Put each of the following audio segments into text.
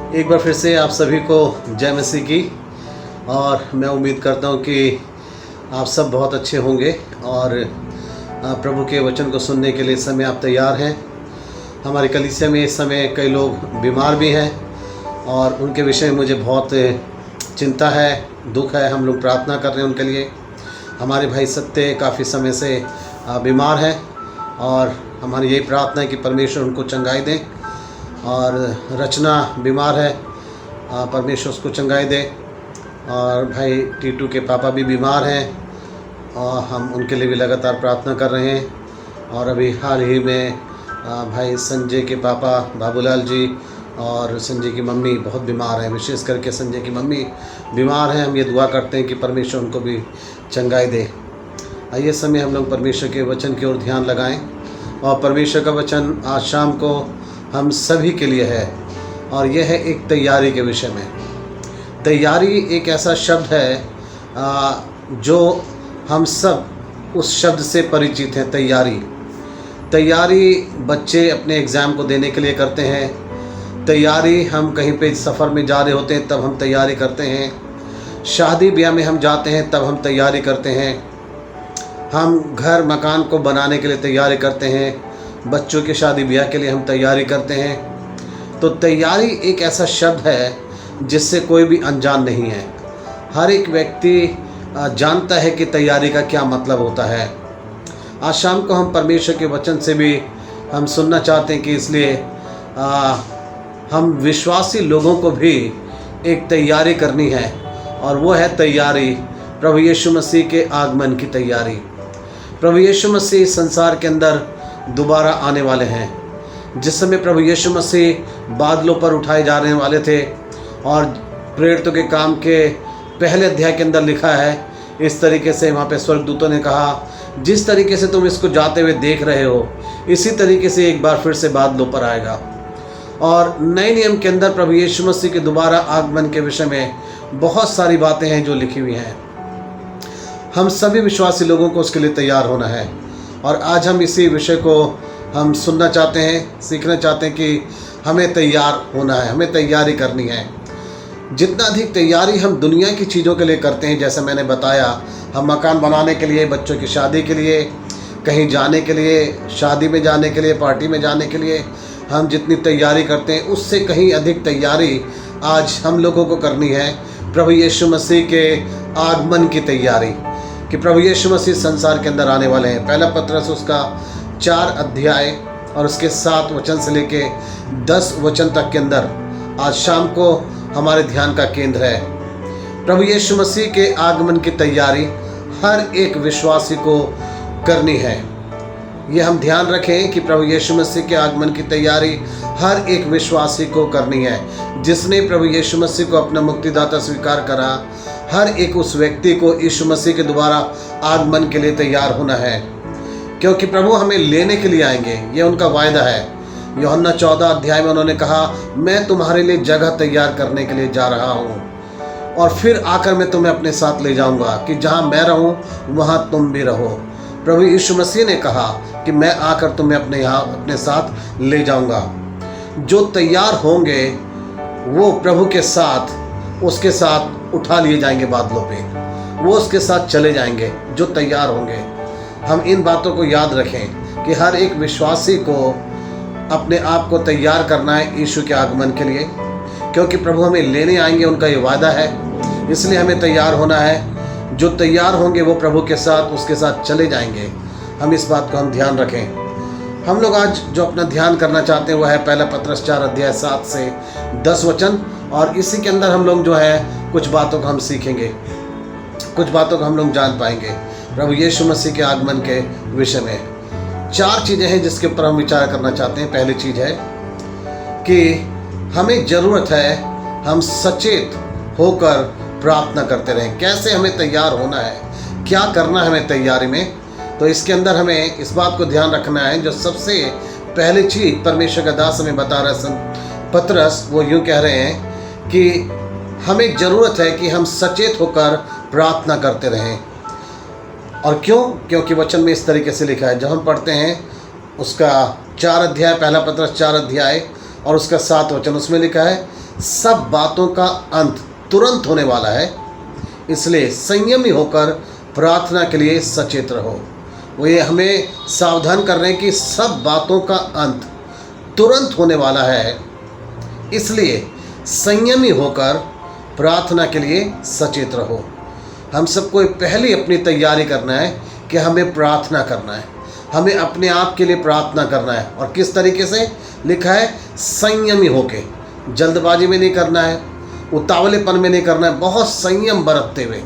एक बार फिर से आप सभी को जय मसीह की। और मैं उम्मीद करता हूँ कि आप सब बहुत अच्छे होंगे और प्रभु के वचन को सुनने के लिए इस समय आप तैयार हैं। हमारी कलीसिया में इस समय कई लोग बीमार भी हैं और उनके विषय में मुझे बहुत चिंता है, दुख है। हम लोग प्रार्थना कर रहे हैं उनके लिए। हमारे भाई सत्य काफ़ी समय से बीमार हैं और हमारी यही प्रार्थना है कि परमेश्वर उनको चंगाई दें। और रचना बीमार है, परमेश्वर उसको चंगाई दे। और भाई टीटू के पापा भी बीमार हैं और हम उनके लिए भी लगातार प्रार्थना कर रहे हैं। और अभी हाल ही में भाई संजय के पापा बाबूलाल जी और संजय की मम्मी बहुत बीमार हैं, विशेष करके संजय की मम्मी बीमार हैं। हम ये दुआ करते हैं कि परमेश्वर उनको भी चंगाई दे। आइए समय हम लोग परमेश्वर के वचन की ओर ध्यान लगाएं। और परमेश्वर का वचन आज शाम को हम सभी के लिए है और यह है एक तैयारी के विषय में। तैयारी एक ऐसा शब्द है जो हम सब उस शब्द से परिचित हैं। तैयारी बच्चे अपने एग्ज़ाम को देने के लिए करते हैं। तैयारी हम कहीं पे सफ़र में जा रहे होते हैं तब हम तैयारी करते हैं। शादी ब्याह में हम जाते हैं तब हम तैयारी करते हैं। हम घर मकान को बनाने के लिए तैयारी करते हैं। बच्चों की शादी ब्याह के लिए हम तैयारी करते हैं। तो तैयारी एक ऐसा शब्द है जिससे कोई भी अनजान नहीं है। हर एक व्यक्ति जानता है कि तैयारी का क्या मतलब होता है। आज शाम को हम परमेश्वर के वचन से भी हम सुनना चाहते हैं कि इसलिए हम विश्वासी लोगों को भी एक तैयारी करनी है और वो है तैयारी प्रभु यीशु मसीह के आगमन की तैयारी। प्रभु यीशु मसीह संसार के अंदर दोबारा आने वाले हैं। जिस समय प्रभु यीशु मसीह बादलों पर उठाए जाने वाले थे और प्रेरितों के काम के पहले अध्याय के अंदर लिखा है, इस तरीके से वहाँ पे स्वर्गदूतों ने कहा, जिस तरीके से तुम इसको जाते हुए देख रहे हो इसी तरीके से एक बार फिर से बादलों पर आएगा। और नए नियम के अंदर प्रभु यीशु मसीह के दोबारा आगमन के विषय में बहुत सारी बातें हैं जो लिखी हुई हैं। हम सभी विश्वासी लोगों को उसके लिए तैयार होना है और आज हम इसी विषय को हम सुनना चाहते हैं, सीखना चाहते हैं कि हमें तैयार होना है, हमें तैयारी करनी है। जितना अधिक तैयारी हम दुनिया की चीज़ों के लिए करते हैं, जैसे मैंने बताया, हम मकान बनाने के लिए, बच्चों की शादी के लिए, कहीं जाने के लिए, शादी में जाने के लिए, पार्टी में जाने के लिए हम जितनी तैयारी करते हैं उससे कहीं अधिक तैयारी आज हम लोगों को करनी है प्रभु यीशु मसीह के आगमन की तैयारी। कि प्रभु यीशु मसीह संसार के अंदर आने वाले हैं। पहला पत्रस उसका 4 अध्याय और उसके 7 वचन से लेके 10 वचन तक के अंदर आज शाम को हमारे ध्यान का केंद्र है। प्रभु यीशु मसीह के आगमन की तैयारी हर एक विश्वासी को करनी है। ये हम ध्यान रखें कि प्रभु यीशु मसीह के आगमन की तैयारी हर एक विश्वासी को करनी है। जिसने प्रभु यीशु मसीह को अपना मुक्तिदाता स्वीकार करा, हर एक उस व्यक्ति को यीशु मसीह के दोबारा आगमन के लिए तैयार होना है, क्योंकि प्रभु हमें लेने के लिए आएंगे। ये उनका वायदा है। यूहन्ना 14 अध्याय में उन्होंने कहा, मैं तुम्हारे लिए जगह तैयार करने के लिए जा रहा हूँ और फिर आकर मैं तुम्हें अपने साथ ले जाऊँगा कि जहाँ मैं रहूँ वहाँ तुम भी रहो। प्रभु यीशु मसीह ने कहा कि मैं आकर तुम्हें अपने साथ ले जाऊँगा। जो तैयार होंगे वो प्रभु के साथ उसके साथ उठा लिए जाएंगे बादलों पे, वो उसके साथ चले जाएंगे जो तैयार होंगे। हम इन बातों को याद रखें कि हर एक विश्वासी को अपने आप को तैयार करना है यीशु के आगमन के लिए, क्योंकि प्रभु हमें लेने आएंगे, उनका ये वादा है। इसलिए हमें तैयार होना है। जो तैयार होंगे वो प्रभु के साथ उसके साथ चले जाएंगे। हम इस बात को हम ध्यान रखें। हम लोग आज जो अपना ध्यान करना चाहते हैं वह है पहला पत्रस 4 अध्याय 7 से 10 वचन। और इसी के अंदर हम लोग जो है कुछ बातों को हम सीखेंगे, कुछ बातों को हम लोग जान पाएंगे प्रभु यीशु मसीह के आगमन के विषय में। 4 चीज़ें हैं जिसके ऊपर हम विचार करना चाहते हैं। पहली चीज़ है कि हमें ज़रूरत है हम सचेत होकर प्रार्थना करते रहें। कैसे हमें तैयार होना है, क्या करना है हमें तैयारी में, तो इसके अंदर हमें इस बात को ध्यान रखना है। जो सबसे पहली चीज़ परमेश्वर का दास हमें बता रहा है पत्रस, वो यूँ कह रहे हैं कि हमें ज़रूरत है कि हम सचेत होकर प्रार्थना करते रहें। और क्यों? क्योंकि वचन में इस तरीके से लिखा है। जब हम पढ़ते हैं उसका 4 अध्याय, पहला पत्रस 4 अध्याय और उसका 7 वचन, उसमें लिखा है, सब बातों का अंत तुरंत होने वाला है, इसलिए संयमी होकर प्रार्थना के लिए सचेत रहो। वो ये हमें सावधान कर रहे हैं कि सब बातों का अंत तुरंत होने वाला है, इसलिए संयमी होकर प्रार्थना के लिए सचेत रहो। हम सबको पहले अपनी तैयारी करना है कि हमें प्रार्थना करना है, हमें अपने आप के लिए प्रार्थना करना है। और किस तरीके से लिखा है? संयमी होके, जल्दबाजी में नहीं करना है, उतावलेपन में नहीं करना है, बहुत संयम बरतते हुए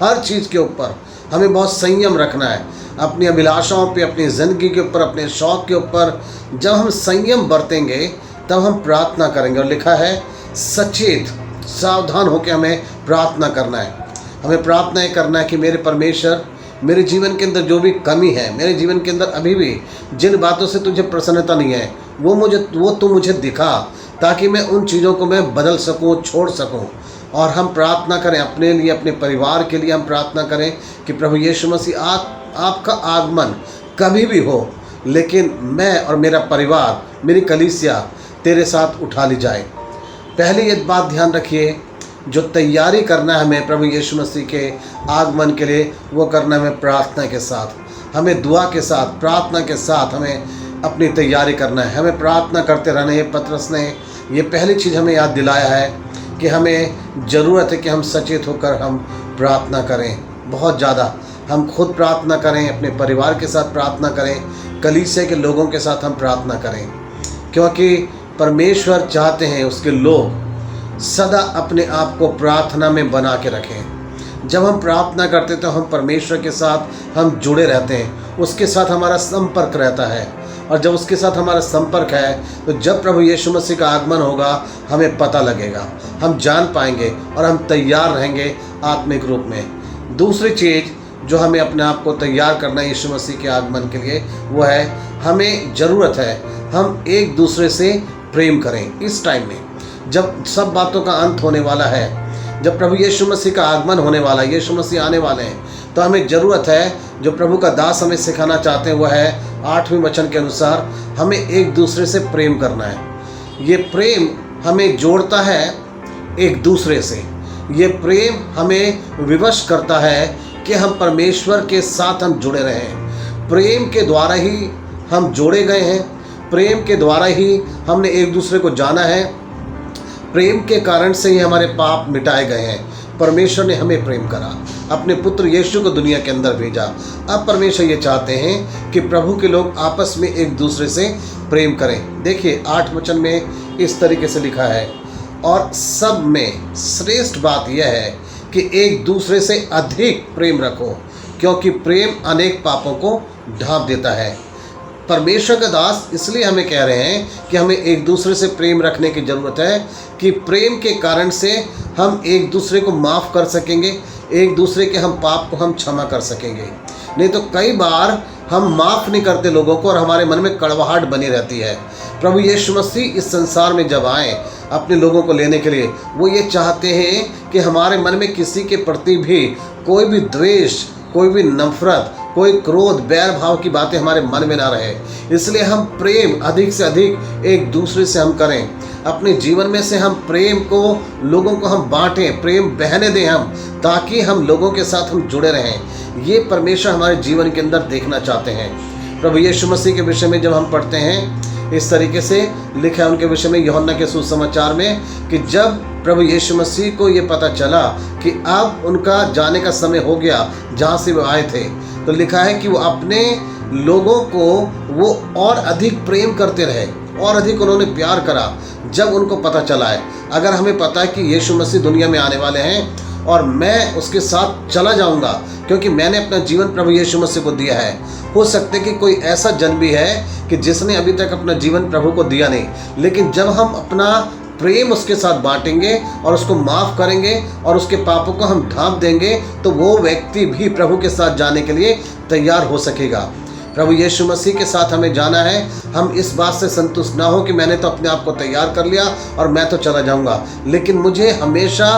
हर चीज़ के ऊपर हमें बहुत संयम रखना है। अपनी अभिलाषाओं पे, अपनी ज़िंदगी के ऊपर, अपने शौक़ के ऊपर जब हम संयम बरतेंगे तब हम प्रार्थना करेंगे। और लिखा है सचेत, सावधान होकर हमें प्रार्थना करना है। हमें प्रार्थना ये करना है कि मेरे परमेश्वर, मेरे जीवन के अंदर जो भी कमी है, मेरे जीवन के अंदर अभी भी जिन बातों से तुझे प्रसन्नता नहीं है, वो तू मुझे दिखा, ताकि मैं उन चीज़ों को मैं बदल सकूं, छोड़ सकूं। और हम प्रार्थना करें अपने लिए, अपने परिवार के लिए हम प्रार्थना करें कि प्रभु यीशु मसीह आपका आगमन कभी भी हो, लेकिन मैं और मेरा परिवार, मेरी कलीसिया तेरे साथ उठा ली जाए। पहली ये बात ध्यान रखिए, जो तैयारी करना है हमें प्रभु यीशु मसीह के आगमन के लिए, वो करना है हमें प्रार्थना के साथ, हमें दुआ के साथ, प्रार्थना के साथ हमें अपनी तैयारी करना है। हमें प्रार्थना करते रहना है। पतरस ने ये पहली चीज़ हमें याद दिलाया है कि हमें ज़रूरत है कि हम सचेत होकर हम प्रार्थना करें। बहुत ज़्यादा हम खुद प्रार्थना करें, अपने परिवार के साथ प्रार्थना करें, कलीसिया के लोगों के साथ हम प्रार्थना करें, क्योंकि परमेश्वर चाहते हैं उसके लोग सदा अपने आप को प्रार्थना में बना के रखें। जब हम प्रार्थना करते तो हम परमेश्वर के साथ हम जुड़े रहते हैं, उसके साथ हमारा संपर्क रहता है। और जब उसके साथ हमारा संपर्क है तो जब प्रभु यीशु मसीह का आगमन होगा हमें पता लगेगा, हम जान पाएंगे और हम तैयार रहेंगे आत्मिक रूप में। दूसरी चीज़ जो हमें अपने आप को तैयार करना है यीशु मसीह के आगमन के लिए, वो है हमें ज़रूरत है हम एक दूसरे से प्रेम करें। इस टाइम में जब सब बातों का अंत होने वाला है, जब प्रभु यीशु मसीह का आगमन होने वाला है, यीशु मसीह आने वाले हैं, तो हमें ज़रूरत है, जो प्रभु का दास हमें सिखाना चाहते हैं वो है 8वें वचन के अनुसार हमें एक दूसरे से प्रेम करना है। ये प्रेम हमें जोड़ता है एक दूसरे से, ये प्रेम हमें विवश करता है कि हम परमेश्वर के साथ हम जुड़े रहें। प्रेम के द्वारा ही हम जोड़े गए हैं, प्रेम के द्वारा ही हमने एक दूसरे को जाना है, प्रेम के कारण से ही हमारे पाप मिटाए गए हैं। परमेश्वर ने हमें प्रेम करा, अपने पुत्र यीशु को दुनिया के अंदर भेजा। अब परमेश्वर ये चाहते हैं कि प्रभु के लोग आपस में एक दूसरे से प्रेम करें। देखिए 8 वचन में इस तरीके से लिखा है, और सब में श्रेष्ठ बात यह है कि एक दूसरे से अधिक प्रेम रखो, क्योंकि प्रेम अनेक पापों को ढांप देता है। परमेश्वर का दास इसलिए हमें कह रहे हैं कि हमें एक दूसरे से प्रेम रखने की ज़रूरत है, कि प्रेम के कारण से हम एक दूसरे को माफ़ कर सकेंगे, एक दूसरे के हम पाप को हम क्षमा कर सकेंगे। नहीं तो कई बार हम माफ़ नहीं करते लोगों को और हमारे मन में कड़वाहट बनी रहती है। प्रभु यीशु मसीह इस संसार में जब आए अपने लोगों को लेने के लिए, वो ये चाहते हैं कि हमारे मन में किसी के प्रति भी कोई भी द्वेष, कोई भी नफरत, कोई क्रोध, बैर भाव की बातें हमारे मन में ना रहे। इसलिए हम प्रेम अधिक से अधिक एक दूसरे से हम करें, अपने जीवन में से हम प्रेम को, लोगों को हम बांटें, प्रेम बहने दें हम, ताकि हम लोगों के साथ हम जुड़े रहें। ये परमेश्वर हमारे जीवन के अंदर देखना चाहते हैं। प्रभु यीशु मसीह के विषय में जब हम पढ़ते हैं, इस तरीके से लिखा है उनके विषय में यूहन्ना के सुसमाचार में, कि जब प्रभु यीशु मसीह को ये पता चला कि अब उनका जाने का समय हो गया जहाँ से वो आए थे, तो लिखा है कि वो अपने लोगों को वो और अधिक प्रेम करते रहे, और अधिक उन्होंने प्यार करा जब उनको पता चला है। अगर हमें पता है कि यीशु मसीह दुनिया में आने वाले हैं और मैं उसके साथ चला जाऊंगा, क्योंकि मैंने अपना जीवन प्रभु यीशु मसीह को दिया है। हो सकता है कि कोई ऐसा जन भी है कि जिसने अभी तक अपना जीवन प्रभु को दिया नहीं, लेकिन जब हम अपना प्रेम उसके साथ बांटेंगे और उसको माफ़ करेंगे और उसके पापों को हम ढांप देंगे, तो वो व्यक्ति भी प्रभु के साथ जाने के लिए तैयार हो सकेगा। प्रभु यीशु मसीह के साथ हमें जाना है। हम इस बात से संतुष्ट ना हो कि मैंने तो अपने आप को तैयार कर लिया और मैं तो चला जाऊंगा, लेकिन मुझे हमेशा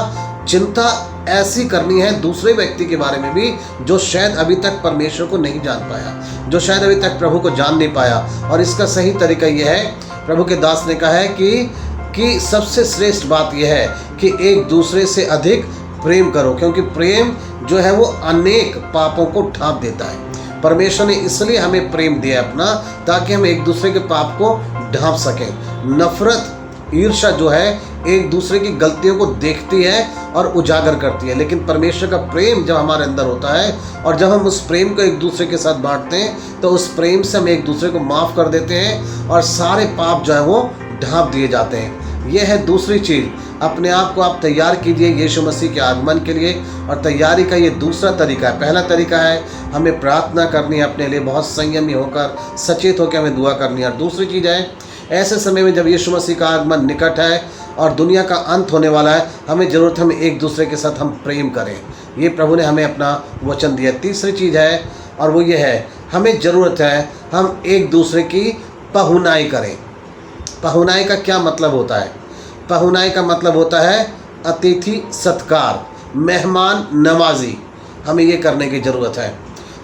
चिंता ऐसी करनी है दूसरे व्यक्ति के बारे में भी, जो शायद अभी तक परमेश्वर को नहीं जान पाया, जो शायद अभी तक प्रभु को जान नहीं पाया। और इसका सही तरीका यह है, प्रभु के दास ने कहा है कि कि सबसे श्रेष्ठ बात यह है कि एक दूसरे से अधिक प्रेम करो, क्योंकि प्रेम जो है वो अनेक पापों को ढांप देता है। परमेश्वर ने इसलिए हमें प्रेम दिया अपना, ताकि हम एक दूसरे के पाप को ढांप सकें। नफरत, ईर्ष्या जो है एक दूसरे की गलतियों को देखती है और उजागर करती है, लेकिन परमेश्वर का प्रेम जब हमारे अंदर होता है और जब हम उस प्रेम को एक दूसरे के साथ बांटते हैं, तो उस प्रेम से हम एक दूसरे को माफ़ कर देते हैं और सारे पाप जो है वो ढांप दिए जाते हैं। यह है दूसरी चीज़। अपने आप को आप तैयार कीजिए यीशु मसीह के आगमन के लिए, और तैयारी का ये दूसरा तरीका है। पहला तरीका है हमें प्रार्थना करनी है, अपने लिए बहुत संयमी होकर, सचेत होकर हमें दुआ करनी है। और दूसरी चीज़ है, ऐसे समय में जब यीशु मसीह का आगमन निकट है और दुनिया का अंत होने वाला है, हमें ज़रूरत है हम एक दूसरे के साथ हम प्रेम करें। ये प्रभु ने हमें अपना वचन दिया। तीसरी चीज़ है, और वो ये है, हमें ज़रूरत है हम एक दूसरे की पहुनाई करें। पहुनाई का क्या मतलब होता है? पहुनाई का मतलब होता है अतिथि सत्कार, मेहमान नवाजी। हमें ये करने की ज़रूरत है।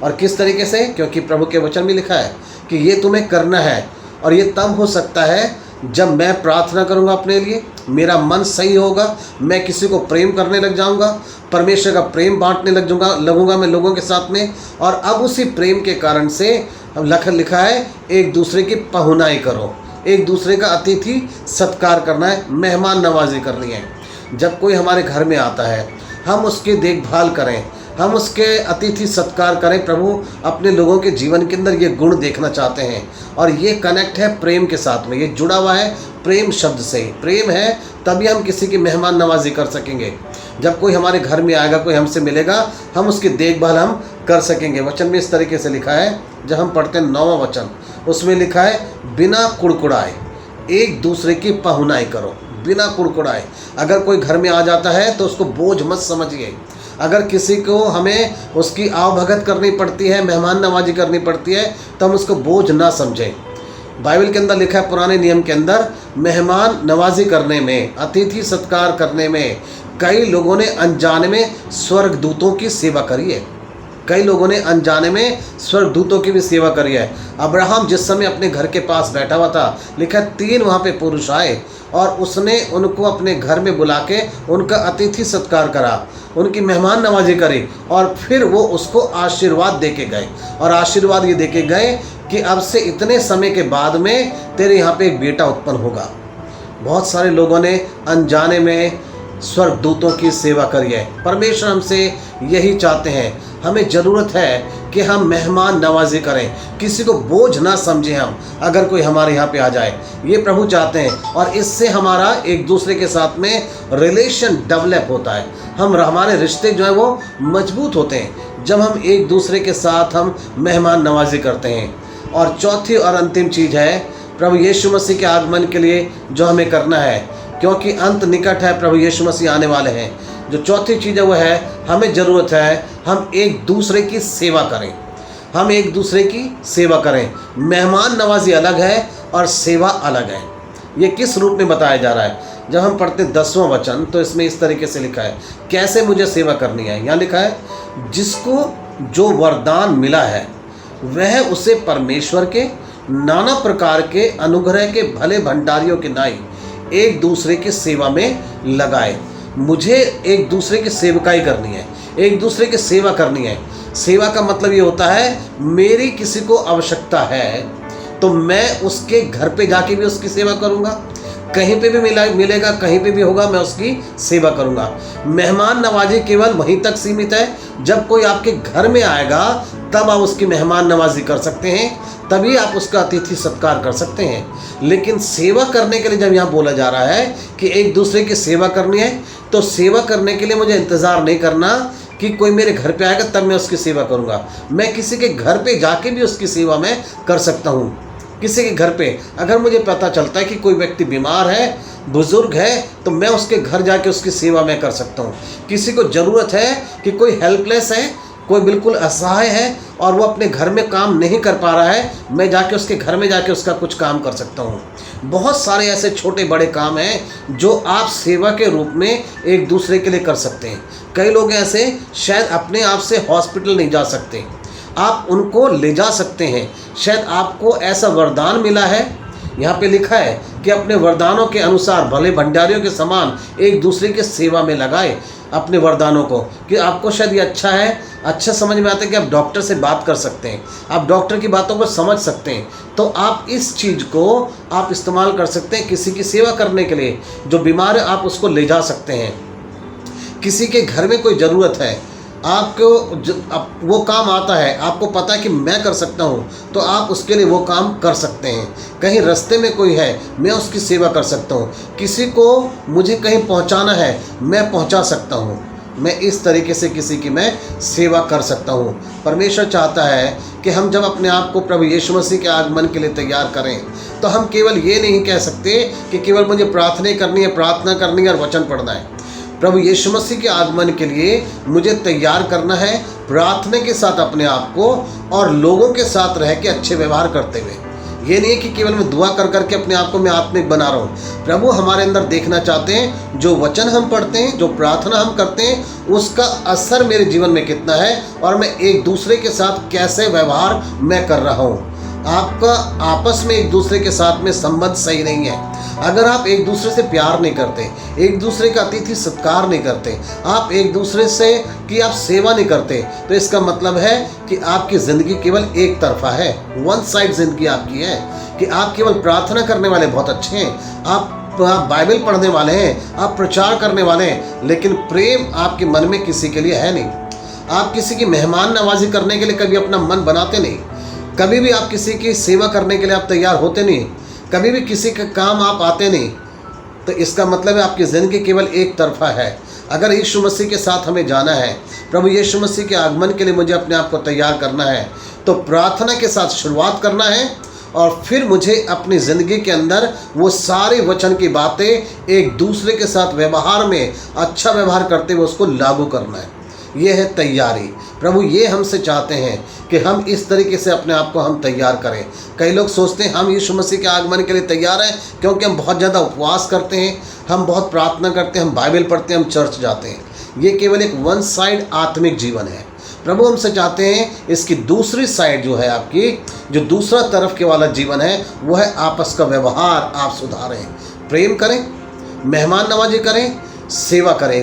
और किस तरीके से? क्योंकि प्रभु के वचन में लिखा है कि ये तुम्हें करना है, और ये तब हो सकता है जब मैं प्रार्थना करूंगा अपने लिए, मेरा मन सही होगा, मैं किसी को प्रेम करने लग जाऊंगा, परमेश्वर का प्रेम बांटने लगूंगा मैं लोगों के साथ में। और अब उसी प्रेम के कारण से लिखा है एक दूसरे की पहुनाई करो, एक दूसरे का अतिथि सत्कार करना है, मेहमान नवाजी करनी है। जब कोई हमारे घर में आता है, हम उसकी देखभाल करें, हम उसके अतिथि सत्कार करें। प्रभु अपने लोगों के जीवन के अंदर ये गुण देखना चाहते हैं, और ये कनेक्ट है प्रेम के साथ में, ये जुड़ा हुआ है प्रेम शब्द से ही। प्रेम है तभी हम किसी की मेहमान नवाजी कर सकेंगे। जब कोई हमारे घर में आएगा, कोई हमसे मिलेगा, हम उसकी देखभाल हम कर सकेंगे। वचन में इस तरीके से लिखा है, जब हम पढ़ते हैं 9वां वचन, उसमें लिखा है बिना कुड़कुड़ाए एक दूसरे की पहुनाई करो, बिना कुड़कुड़ाए। अगर कोई घर में आ जाता है तो उसको बोझ मत समझिए। अगर किसी को हमें उसकी आवभगत करनी पड़ती है, मेहमान नवाजी करनी पड़ती है, तो हम उसको बोझ ना समझें। बाइबल के अंदर लिखा है, पुराने नियम के अंदर, मेहमान नवाजी करने में, अतिथि सत्कार करने में कई लोगों ने अनजाने में स्वर्गदूतों की सेवा करी है। कई लोगों ने अनजाने में स्वर्गदूतों की भी सेवा करी है। अब्राहम जिस समय अपने घर के पास बैठा हुआ था, लिखा 3 वहाँ पे पुरुष आए और उसने उनको अपने घर में बुला के उनका अतिथि सत्कार करा, उनकी मेहमान नवाजी करी, और फिर वो उसको आशीर्वाद दे के गए। और आशीर्वाद ये दे के गए कि अब से इतने समय के बाद में तेरे यहाँ पे एक बेटा उत्पन्न होगा। बहुत सारे लोगों ने अनजाने में स्वर्गदूतों की सेवा करी है। परमेश्वर हमसे यही चाहते हैं। हमें ज़रूरत है कि हम मेहमान नवाजी करें, किसी को बोझ ना समझें हम, अगर कोई हमारे यहाँ पे आ जाए। ये प्रभु चाहते हैं, और इससे हमारा एक दूसरे के साथ में रिलेशन डेवलप होता है। हमारे रिश्ते जो है वो मजबूत होते हैं जब हम एक दूसरे के साथ हम मेहमान नवाजी करते हैं। और चौथी और अंतिम चीज़ है, प्रभु यीशु मसीह के आगमन के लिए जो हमें करना है, क्योंकि अंत निकट है, प्रभु यीशु मसीह आने वाले हैं। जो चौथी चीज़ है वो है, हमें ज़रूरत है हम एक दूसरे की सेवा करें। हम एक दूसरे की सेवा करें। मेहमान नवाजी अलग है और सेवा अलग है। ये किस रूप में बताया जा रहा है? जब हम पढ़ते 10वां वचन, तो इसमें इस तरीके से लिखा है, कैसे मुझे सेवा करनी है। यहाँ लिखा है, जिसको जो वरदान मिला है वह उसे परमेश्वर के नाना प्रकार के अनुग्रह के भले भंडारियों के नाई एक दूसरे की सेवा में लगाए। मुझे एक दूसरे की सेवकाई करनी है, एक दूसरे की सेवा करनी है। सेवा का मतलब ये होता है, मेरी किसी को आवश्यकता है तो मैं उसके घर पे जाके भी उसकी सेवा करूँगा, कहीं पे भी मिलेगा, कहीं पे भी होगा, मैं उसकी सेवा करूँगा। मेहमान नवाजी केवल वहीं तक सीमित है, जब कोई आपके घर में आएगा तब आप उसकी मेहमान नवाजी कर सकते हैं, तभी आप उसका अतिथि सत्कार कर सकते हैं। लेकिन सेवा करने के लिए जब यहाँ बोला जा रहा है कि एक दूसरे की सेवा करनी है, तो सेवा करने के लिए मुझे इंतज़ार नहीं करना कि कोई मेरे घर पे आएगा तब मैं उसकी सेवा करूँगा। मैं किसी के घर पे जाके भी उसकी सेवा मैं कर सकता हूँ। किसी के घर पे अगर मुझे पता चलता है कि कोई व्यक्ति बीमार है, बुज़ुर्ग है, तो मैं उसके घर जाके उसकी सेवा मैं कर सकता हूँ। किसी को ज़रूरत है कि कोई हेल्पलेस है, कोई बिल्कुल असहाय है और वो अपने घर में काम नहीं कर पा रहा है, मैं जाके उसके घर में जाके उसका कुछ काम कर सकता हूँ। बहुत सारे ऐसे छोटे बड़े काम हैं जो आप सेवा के रूप में एक दूसरे के लिए कर सकते हैं। कई लोग ऐसे शायद अपने आप से हॉस्पिटल नहीं जा सकते, आप उनको ले जा सकते हैं। शायद आपको ऐसा वरदान मिला है यहाँ पे लिखा है कि अपने वरदानों के अनुसार भले भंडारियों के समान एक दूसरे की सेवा में लगाए अपने वरदानों को। कि आपको शायद ये अच्छा समझ में आता है कि आप डॉक्टर से बात कर सकते हैं, आप डॉक्टर की बातों को समझ सकते हैं, तो आप इस चीज़ को आप इस्तेमाल कर सकते हैं किसी की सेवा करने के लिए। जो बीमार है आप उसको ले जा सकते हैं। किसी के घर में कोई ज़रूरत है, आपको वो काम आता है, आपको पता है कि मैं कर सकता हूँ, तो आप उसके लिए वो काम कर सकते हैं। कहीं रास्ते में कोई है, मैं उसकी सेवा कर सकता हूँ। किसी को मुझे कहीं पहुँचाना है, मैं पहुँचा सकता हूँ। मैं इस तरीके से किसी की मैं सेवा कर सकता हूँ। परमेश्वर चाहता है कि हम जब अपने आप को प्रभु यीशु मसीह के आगमन के लिए तैयार करें, तो हम केवल ये नहीं कह सकते कि केवल मुझे प्रार्थना करनी है और वचन पढ़ना है। प्रभु यीशु मसीह के आगमन के लिए मुझे तैयार करना है प्रार्थना के साथ अपने आप को, और लोगों के साथ रह के अच्छे व्यवहार करते हुए। ये नहीं है कि केवल मैं दुआ कर करके अपने आप को मैं आत्मिक बना रहा हूँ। प्रभु हमारे अंदर देखना चाहते हैं जो वचन हम पढ़ते हैं, जो प्रार्थना हम करते हैं, उसका असर मेरे जीवन में कितना है, और मैं एक दूसरे के साथ कैसे व्यवहार मैं कर रहा हूँ। आपका आपस में एक दूसरे के साथ में संबंध सही नहीं है। अगर आप एक दूसरे से प्यार नहीं करते, एक दूसरे का अतिथि सत्कार नहीं करते, आप एक दूसरे से की आप सेवा नहीं करते, तो इसका मतलब है कि आपकी ज़िंदगी केवल एक तरफा है, वन साइड ज़िंदगी आपकी है। कि आप केवल प्रार्थना करने वाले बहुत अच्छे हैं, आप बाइबल पढ़ने वाले हैं, आप प्रचार करने वाले हैं, लेकिन प्रेम आपके मन में किसी के लिए है नहीं। आप किसी की मेहमान नवाजी करने के लिए कभी अपना मन बनाते नहीं, कभी भी आप किसी की सेवा करने के लिए आप तैयार होते नहीं, कभी भी किसी का काम आप आते नहीं, तो इसका मतलब है आपकी ज़िंदगी केवल एक तरफा है। अगर यीशु मसीह के साथ हमें जाना है, प्रभु यीशु मसीह के आगमन के लिए मुझे अपने आप को तैयार करना है, तो प्रार्थना के साथ शुरुआत करना है, और फिर मुझे अपनी ज़िंदगी के अंदर वो सारे वचन की बातें एक दूसरे के साथ व्यवहार में अच्छा व्यवहार करते हुए उसको लागू करना है। ये है तैयारी। प्रभु ये हमसे चाहते हैं कि हम इस तरीके से अपने आप को हम तैयार करें। कई लोग सोचते हैं हम यीशु मसीह के आगमन के लिए तैयार हैं क्योंकि हम बहुत ज़्यादा उपवास करते हैं, हम बहुत प्रार्थना करते हैं, हम बाइबल पढ़ते हैं, हम चर्च जाते हैं। ये केवल एक वन साइड आत्मिक जीवन है। प्रभु हमसे चाहते हैं इसकी दूसरी साइड जो है आपकी, जो दूसरा तरफ के वाला जीवन है, वो है आपस का व्यवहार आप सुधारें, प्रेम करें, मेहमान नवाजी करें, सेवा करें,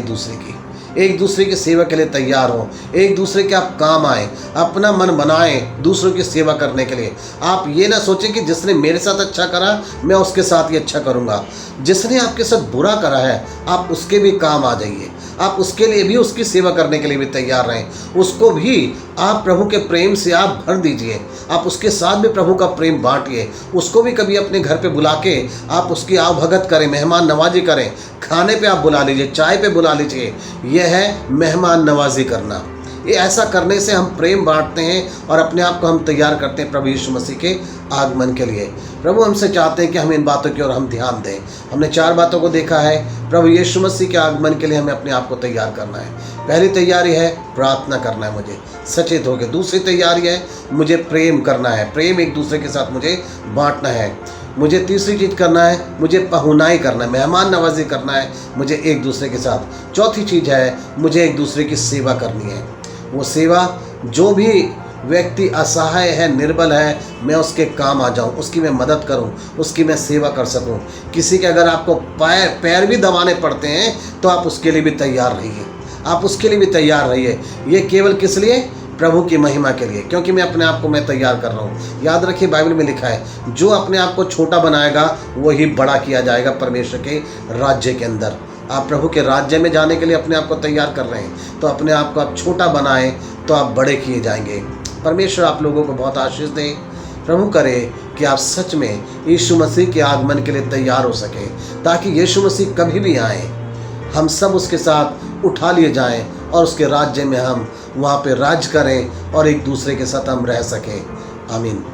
एक दूसरे की सेवा के लिए तैयार हो, एक दूसरे के आप काम आए, अपना मन बनाएं दूसरों की सेवा करने के लिए। आप ये ना सोचें कि जिसने मेरे साथ अच्छा करा मैं उसके साथ ही अच्छा करूँगा। जिसने आपके साथ बुरा करा है आप उसके भी काम आ जाइए, आप उसके लिए भी उसकी सेवा करने के लिए भी तैयार रहें, उसको भी आप प्रभु के प्रेम से आप भर दीजिए, आप उसके साथ भी प्रभु का प्रेम बांटिए, उसको भी कभी अपने घर पे बुला के आप उसकी आवभगत करें, मेहमान नवाजी करें, खाने पे आप बुला लीजिए, चाय पे बुला लीजिए। यह है मेहमान नवाजी करना। ये ऐसा करने से हम प्रेम बांटते हैं और अपने आप को हम तैयार करते हैं प्रभु यीशु मसीह के आगमन के लिए। प्रभु हमसे चाहते हैं कि हम इन बातों की ओर हम ध्यान दें। हमने 4 बातों को देखा है। प्रभु यीशु मसीह के आगमन के लिए हमें अपने आप को तैयार करना है। पहली तैयारी है प्रार्थना करना है, मुझे सचेत हो गए। दूसरी तैयारी है मुझे प्रेम करना है, प्रेम एक दूसरे के साथ मुझे बांटना है। मुझे तीसरी चीज़ करना है, मुझे पहुनाई करना है, मेहमान नवाजी करना है मुझे एक दूसरे के साथ। चौथी चीज़ है मुझे एक दूसरे की सेवा करनी है। वो सेवा जो भी व्यक्ति असहाय है, निर्बल है, मैं उसके काम आ जाऊं, उसकी मैं मदद करूं, उसकी मैं सेवा कर सकूं। किसी के अगर आपको पैर भी दबाने पड़ते हैं तो आप उसके लिए भी तैयार रहिए, आप उसके लिए भी तैयार रहिए। ये केवल किस लिए? प्रभु की महिमा के लिए, क्योंकि मैं अपने आप को मैं तैयार कर रहा हूँ। याद रखिए बाइबल में लिखा है जो अपने आप को छोटा बनाएगा वही बड़ा किया जाएगा परमेश्वर के राज्य के अंदर। आप प्रभु के राज्य में जाने के लिए अपने आप को तैयार कर रहे हैं, तो अपने आप को आप छोटा बनाएं तो आप बड़े किए जाएंगे। परमेश्वर आप लोगों को बहुत आशीष दें। प्रभु करे कि आप सच में यीशु मसीह के आगमन के लिए तैयार हो सकें, ताकि यीशु मसीह कभी भी आए हम सब उसके साथ उठा लिए जाएं और उसके राज्य में हम वहाँ पे राज करें और एक दूसरे के साथ हम रह सकें। आमीन।